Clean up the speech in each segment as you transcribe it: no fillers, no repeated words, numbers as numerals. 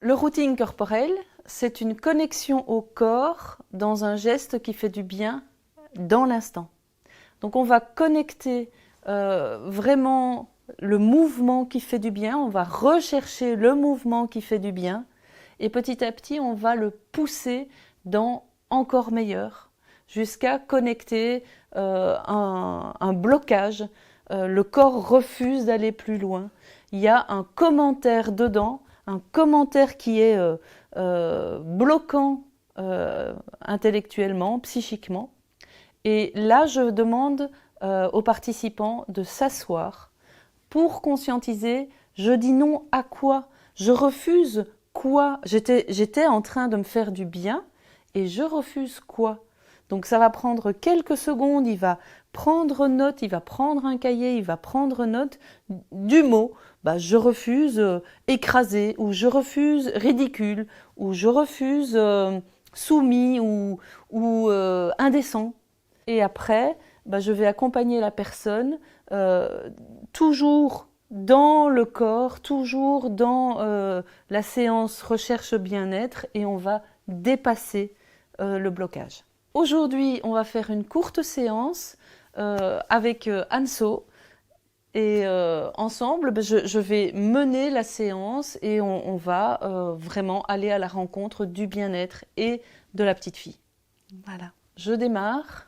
Le routing corporel, c'est une connexion au corps dans un geste qui fait du bien dans l'instant. Donc on va connecter vraiment le mouvement qui fait du bien, on va rechercher le mouvement qui fait du bien et petit à petit on va le pousser dans encore meilleur jusqu'à connecter un blocage. Le corps refuse d'aller plus loin. Il y a un commentaire dedans, un commentaire qui est bloquant intellectuellement, psychiquement. Et là, je demande aux participants de s'asseoir pour conscientiser. Je dis non à quoi? Je refuse quoi? J'étais en train de me faire du bien et je refuse quoi? Donc ça va prendre quelques secondes, il va prendre note, il va prendre un cahier, il va prendre note du mot. Je refuse écrasé, ou je refuse ridicule, ou je refuse soumis ou indécent. Et après, je vais accompagner la personne toujours dans le corps, toujours dans la séance recherche bien-être et on va dépasser le blocage. Aujourd'hui, on va faire une courte séance avec Anso et ensemble, je vais mener la séance et on va vraiment aller à la rencontre du bien-être et de la petite fille. Voilà, je démarre.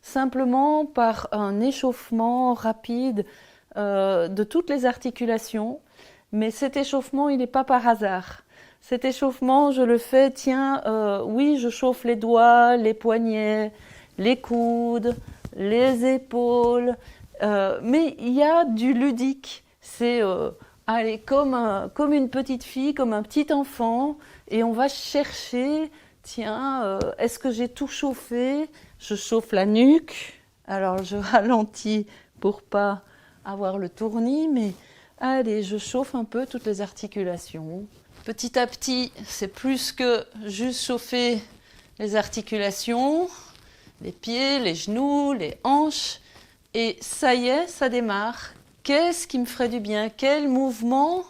Simplement par un échauffement rapide de toutes les articulations. Mais cet échauffement, il n'est pas par hasard. Cet échauffement, je le fais, oui, je chauffe les doigts, les poignets, les coudes, les épaules. Mais il y a du ludique. C'est comme une petite fille, comme un petit enfant. Et on va chercher, est-ce que j'ai tout chauffé ? Je chauffe la nuque, alors je ralentis pour pas avoir le tournis, mais allez, je chauffe un peu toutes les articulations. Petit à petit, c'est plus que juste chauffer les articulations, les pieds, les genoux, les hanches, et ça y est, ça démarre. Qu'est-ce qui me ferait du bien? Quel mouvement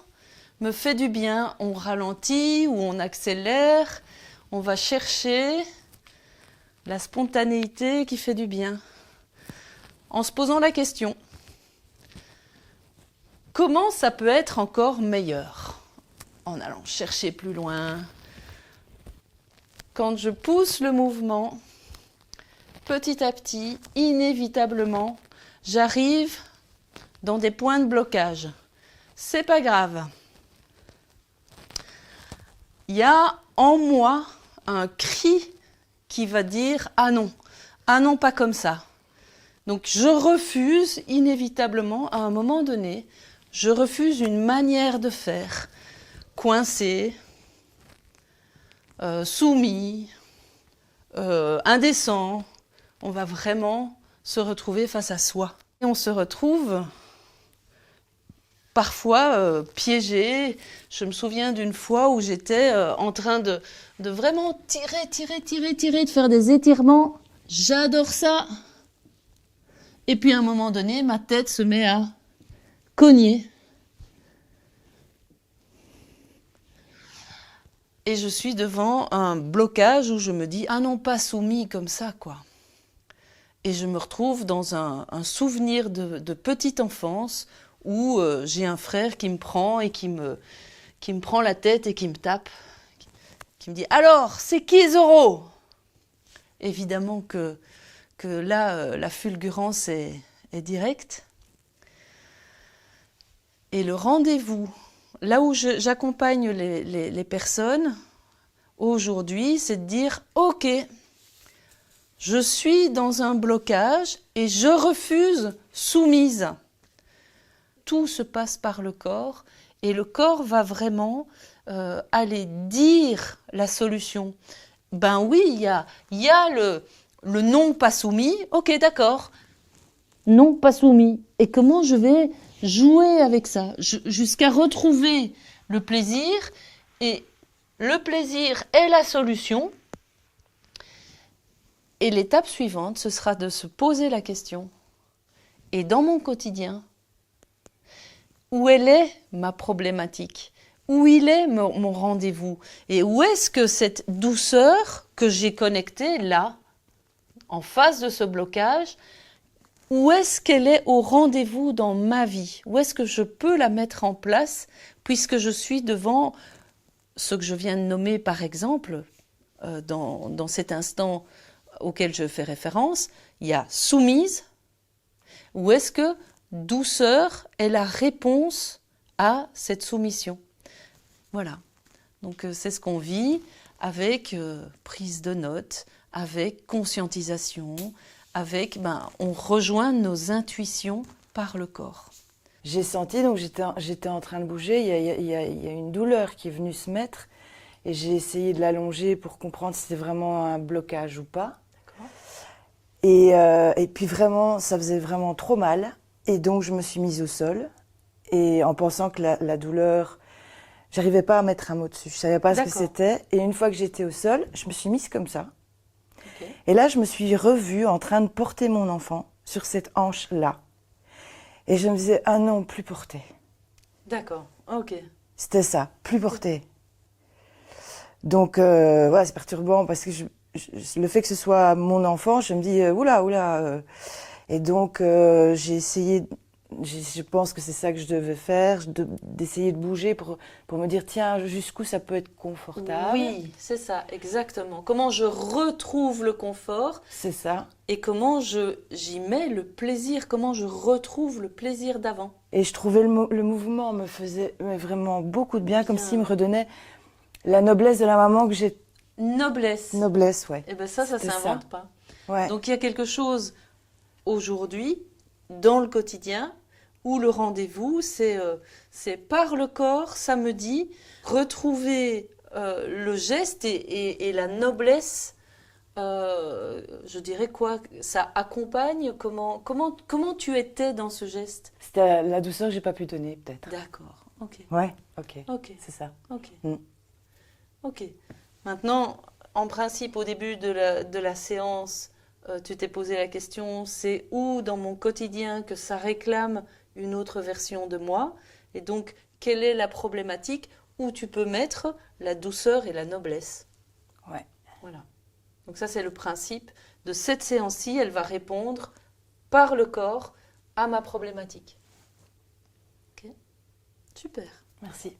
me fait du bien? On ralentit ou on accélère, on va chercher la spontanéité qui fait du bien, en se posant la question, comment ça peut être encore meilleur? En allant chercher plus loin. Quand je pousse le mouvement, petit à petit, inévitablement, j'arrive dans des points de blocage. C'est pas grave. Il y a en moi un cri qui va dire « Ah non, pas comme ça ». Donc je refuse inévitablement, à un moment donné, je refuse une manière de faire, coincé, soumis, indécent. On va vraiment se retrouver face à soi. Et on se retrouve parfois piégé. Je me souviens d'une fois où j'étais en train de vraiment tirer, de faire des étirements. J'adore ça. Et puis à un moment donné, ma tête se met à cogner. Et je suis devant un blocage où je me dis « Ah non, pas soumis comme ça, quoi ». Et je me retrouve dans un souvenir de petite enfance où j'ai un frère qui me prend et qui me prend la tête et qui me tape, qui me dit « Alors, c'est qui Zorro ?» Évidemment que là, la fulgurance est directe. Et le rendez-vous, là où j'accompagne les personnes aujourd'hui, c'est de dire « Ok, je suis dans un blocage et je refuse soumise ». Tout se passe par le corps et le corps va vraiment aller dire la solution. Ben oui, il y a le non pas soumis, ok d'accord, non pas soumis. Et comment je vais jouer avec ça jusqu'à retrouver le plaisir, et le plaisir est la solution. Et l'étape suivante, ce sera de se poser la question, et dans mon quotidien, où elle est ma problématique? où il est mon rendez-vous et où est-ce que cette douceur que j'ai connectée là, en face de ce blocage, où est-ce qu'elle est au rendez-vous dans ma vie? Où est-ce que je peux la mettre en place puisque je suis devant ce que je viens de nommer par exemple, dans cet instant auquel je fais référence, il y a soumise. Ou est-ce que douceur est la réponse à cette soumission? Voilà. Donc c'est ce qu'on vit avec prise de notes, avec conscientisation, avec on rejoint nos intuitions par le corps. J'ai senti, donc j'étais en train de bouger, il y a une douleur qui est venue se mettre et j'ai essayé de l'allonger pour comprendre si c'était vraiment un blocage ou pas. Et puis vraiment, ça faisait vraiment trop mal. Et donc je me suis mise au sol et en pensant que la douleur, j'arrivais pas à mettre un mot dessus, je savais pas ce que c'était. Et une fois que j'étais au sol, je me suis mise comme ça. Okay. Et là, je me suis revue en train de porter mon enfant sur cette hanche-là. Et je me disais, ah non, plus porter. D'accord, ok. C'était ça, plus porter. Donc, voilà, c'est perturbant parce que le fait que ce soit mon enfant, je me dis, oula. Et donc, j'ai essayé, je pense que c'est ça que je devais faire, d'essayer de bouger pour me dire, tiens, jusqu'où ça peut être confortable. Oui, c'est ça, exactement. Comment je retrouve le confort. C'est ça. Et comment j'y mets le plaisir, comment je retrouve le plaisir d'avant. Et je trouvais le mouvement me faisait vraiment beaucoup de bien, comme s'il me redonnait la noblesse de la maman que j'ai. Noblesse. Noblesse, ouais. Et bien ça s'invente pas. Ouais. Donc il y a quelque chose aujourd'hui, dans le quotidien, où le rendez-vous, c'est par le corps, ça me dit, retrouver le geste et la noblesse. Je dirais quoi? Ça accompagne? Comment tu étais dans ce geste? C'était la douceur que j'ai pas pu donner, peut-être. D'accord, ok. Ouais, ok. C'est ça. Ok. Ok. Maintenant, en principe, au début de la séance, tu t'es posé la question, c'est où dans mon quotidien que ça réclame une autre version de moi? Et donc, quelle est la problématique où tu peux mettre la douceur et la noblesse? Ouais. Voilà. Donc ça, c'est le principe de cette séance-ci. Elle va répondre par le corps à ma problématique. Ok. Super. Merci.